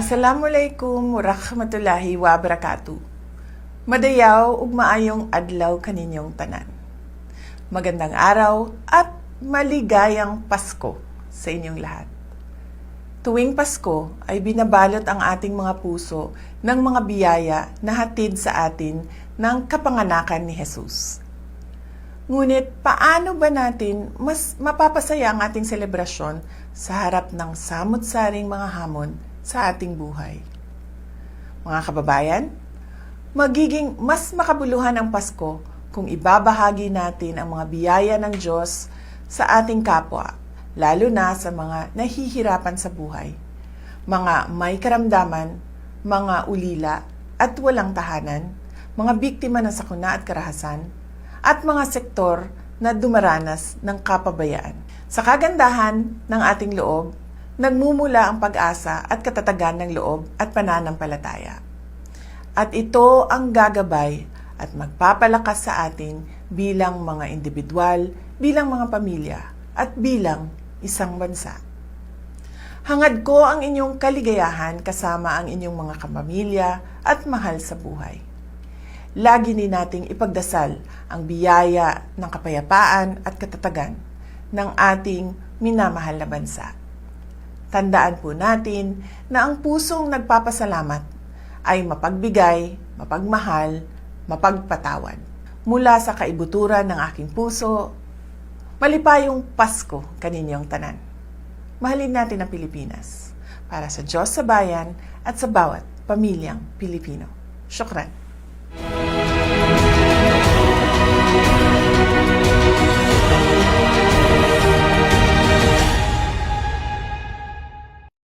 Assalamualaikum warahmatullahi wabarakatuh. Madayaw ug maayong adlaw kaninyong tanan. Magandang araw at maligayang Pasko sa inyong lahat. Tuwing Pasko ay binabalot ang ating mga puso ng mga biyaya na hatid sa atin ng kapanganakan ni Jesus. Ngunit paano ba natin mas mapapasaya ang ating selebrasyon sa harap ng samot-saring mga hamon sa ating buhay? Mga kababayan, magiging mas makabuluhan ang Pasko kung ibabahagi natin ang mga biyaya ng Diyos sa ating kapwa, lalo na sa mga nahihirapan sa buhay, mga may karamdaman, mga ulila at walang tahanan, mga biktima ng sakuna at karahasan, at mga sektor na dumaranas ng kapabayaan. Sa kagandahan ng ating loob, nagmumula ang pag-asa at katatagan ng loob at pananampalataya. At ito ang gagabay at magpapalakas sa atin bilang mga individual, bilang mga pamilya, at bilang isang bansa. Hangad ko ang inyong kaligayahan kasama ang inyong mga kapamilya at mahal sa buhay. Lagi din nating ipagdasal ang biyaya ng kapayapaan at katatagan ng ating minamahal na bansa. Tandaan po natin na ang pusong nagpapasalamat ay mapagbigay, mapagmahal, mapagpatawad. Mula sa kaibuturan ng aking puso, malipayong Pasko kaninyong tanan. Mahalin natin ang Pilipinas para sa Diyos sa bayan at sa bawat pamilyang Pilipino. Syukran.